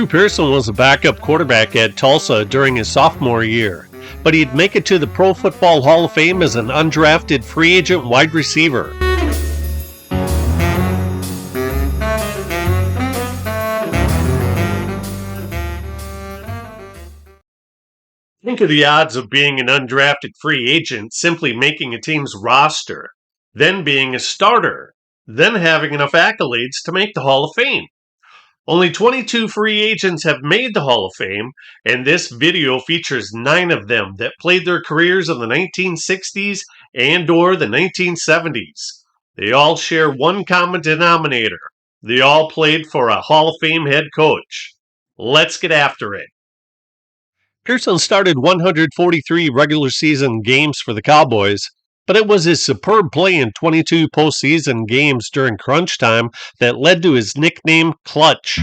Pearson was a backup quarterback at Tulsa during his sophomore year, but he'd make it to the Pro Football Hall of Fame as an undrafted free agent wide receiver. Think of the odds of being an undrafted free agent simply making a team's roster, then being a starter, then having enough accolades to make the Hall of Fame. Only 22 free agents have made the Hall of Fame, and this video features 9 of them that played their careers in the 1960s and/or the 1970s. They all share one common denominator. They all played for a Hall of Fame head coach. Let's get after it. Pearson started 143 regular season games for the Cowboys, but it was his superb play in 22 postseason games during crunch time that led to his nickname Clutch.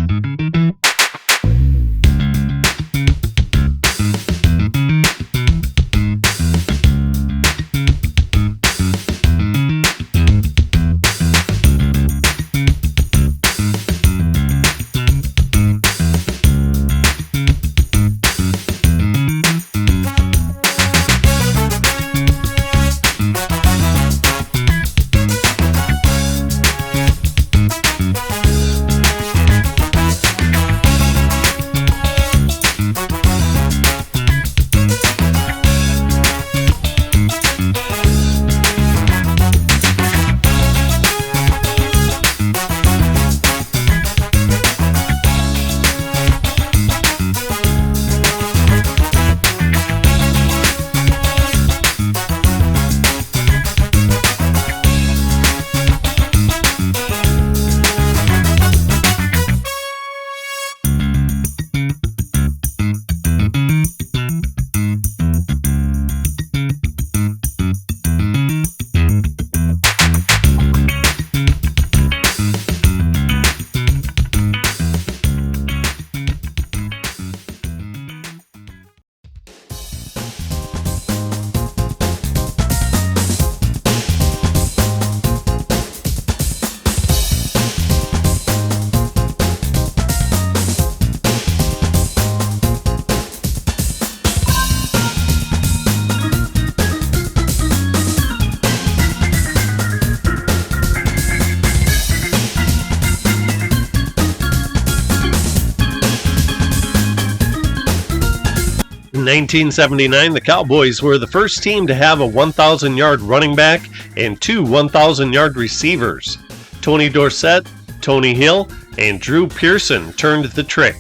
In 1979, the Cowboys were the first team to have a 1,000-yard running back and 2 1,000-yard receivers. Tony Dorsett, Tony Hill, and Drew Pearson turned the trick.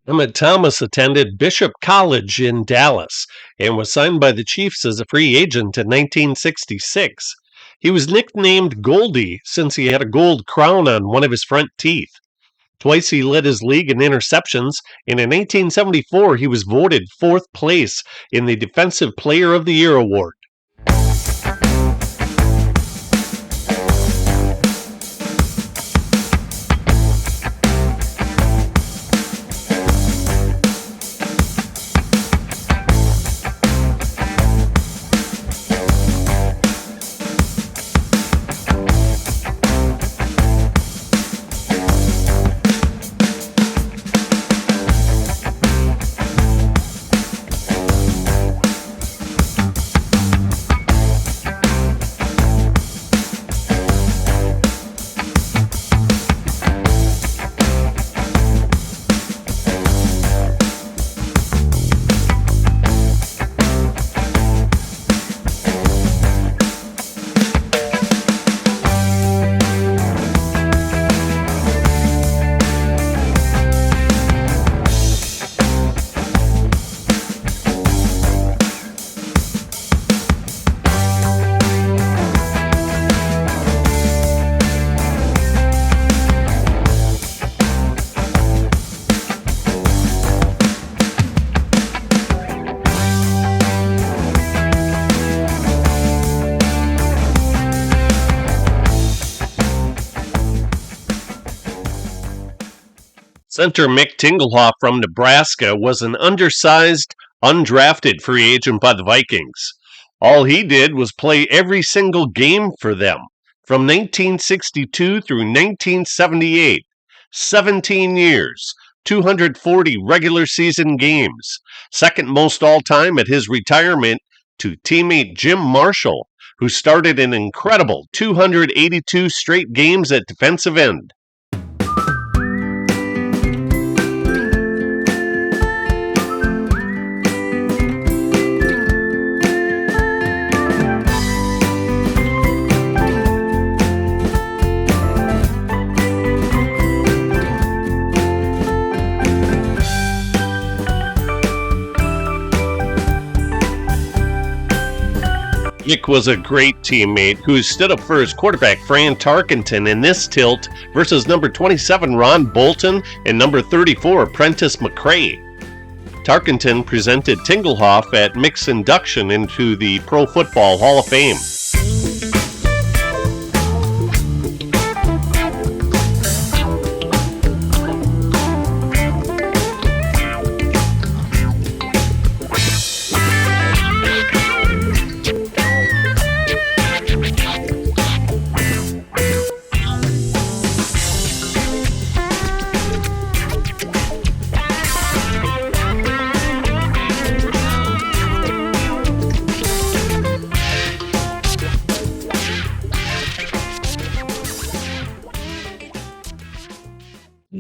Emmett Thomas attended Bishop College in Dallas and was signed by the Chiefs as a free agent in 1966. He was nicknamed Goldie since he had a gold crown on one of his front teeth. Twice he led his league in interceptions, and in 1974 he was voted 4th place in the Defensive Player of the Year award. Center Mick Tingelhoff from Nebraska was an undersized, undrafted free agent by the Vikings. All he did was play every single game for them, from 1962 through 1978. 17 years, 240 regular season games, second most all-time at his retirement to teammate Jim Marshall, who started an incredible 282 straight games at defensive end. Mick was a great teammate who stood up for his quarterback Fran Tarkenton in this tilt versus number 27 Ron Bolton and number 34 Prentice McCray. Tarkenton presented Tingelhoff at Mick's induction into the Pro Football Hall of Fame.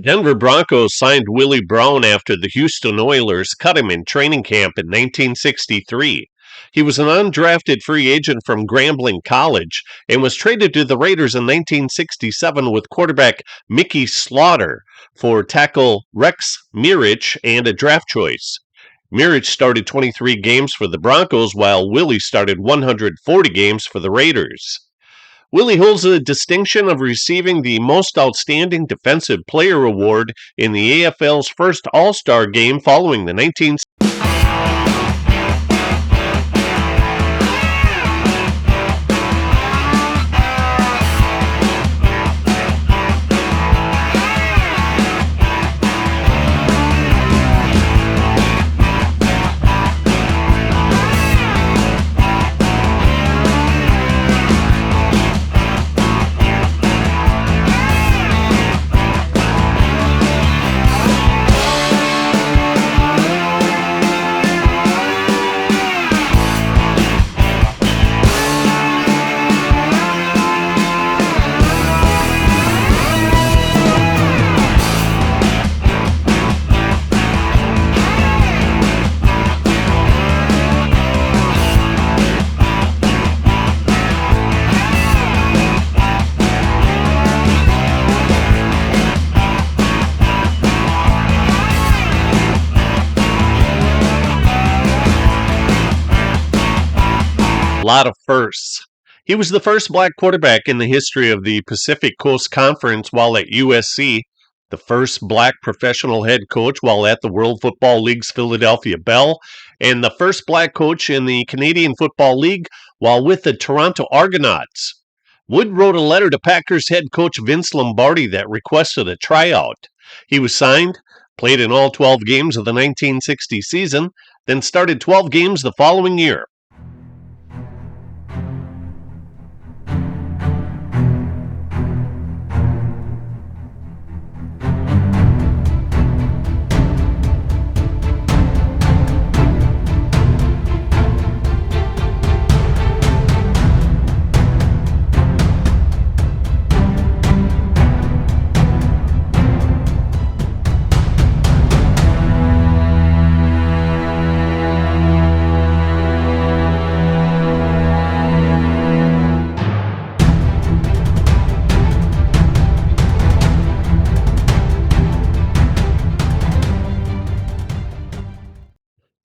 Denver Broncos signed Willie Brown after the Houston Oilers cut him in training camp in 1963. He was an undrafted free agent from Grambling College and was traded to the Raiders in 1967 with quarterback Mickey Slaughter for tackle Rex Mirich and a draft choice. Mirich started 23 games for the Broncos while Willie started 140 games for the Raiders. Willie holds the distinction of receiving the Most Outstanding Defensive Player Award in the AFL's first All-Star game following the 19... lot of firsts. He was the first black quarterback in the history of the Pacific Coast Conference while at USC, the first black professional head coach while at the World Football League's Philadelphia Bell, and the first black coach in the Canadian Football League while with the Toronto Argonauts. Wood wrote a letter to Packers head coach Vince Lombardi that requested a tryout. He was signed, played in all 12 games of the 1960 season, then started 12 games the following year.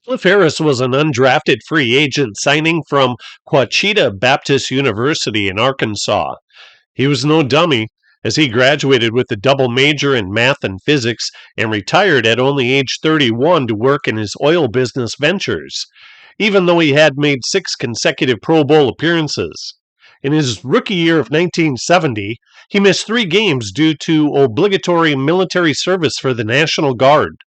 Cliff Harris was an undrafted free agent signing from Ouachita Baptist University in Arkansas. He was no dummy, as he graduated with a double major in math and physics and retired at only age 31 to work in his oil business ventures, even though he had made 6 consecutive Pro Bowl appearances. In his rookie year of 1970, he missed 3 games due to obligatory military service for the National Guard.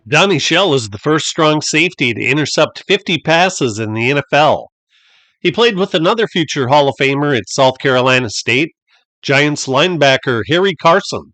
Donnie Shell is the first strong safety to intercept 50 passes in the NFL. He played with another future Hall of Famer at South Carolina State, Giants linebacker Harry Carson.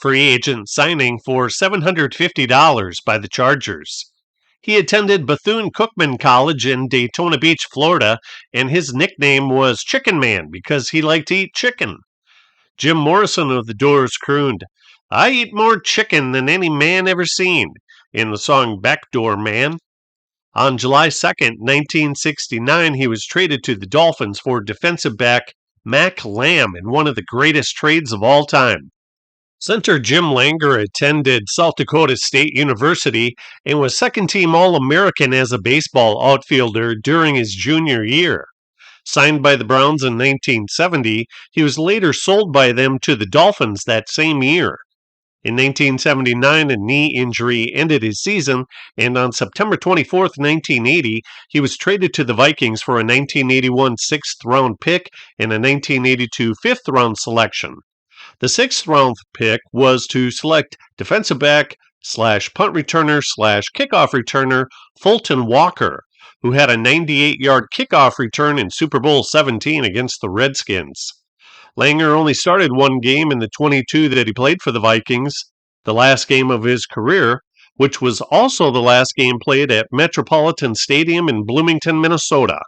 Free agent signing for $750 by the Chargers. He attended Bethune-Cookman College in Daytona Beach, Florida, and his nickname was Chicken Man because he liked to eat chicken. Jim Morrison of the Doors crooned, "I eat more chicken than any man ever seen," in the song Backdoor Man. On July 2nd, 1969, he was traded to the Dolphins for defensive back Mac Lamb in one of the greatest trades of all time. Center Jim Langer attended South Dakota State University and was second-team All-American as a baseball outfielder during his junior year. Signed by the Browns in 1970, he was later sold by them to the Dolphins that same year. In 1979, a knee injury ended his season, and on September 24, 1980, he was traded to the Vikings for a 1981 sixth-round pick and a 1982 fifth-round selection. The sixth-round pick was to select defensive back / punt returner / kickoff returner Fulton Walker, who had a 98-yard kickoff return in Super Bowl 17 against the Redskins. Langer only started one game in the 22 that he played for the Vikings, the last game of his career, which was also the last game played at Metropolitan Stadium in Bloomington, Minnesota.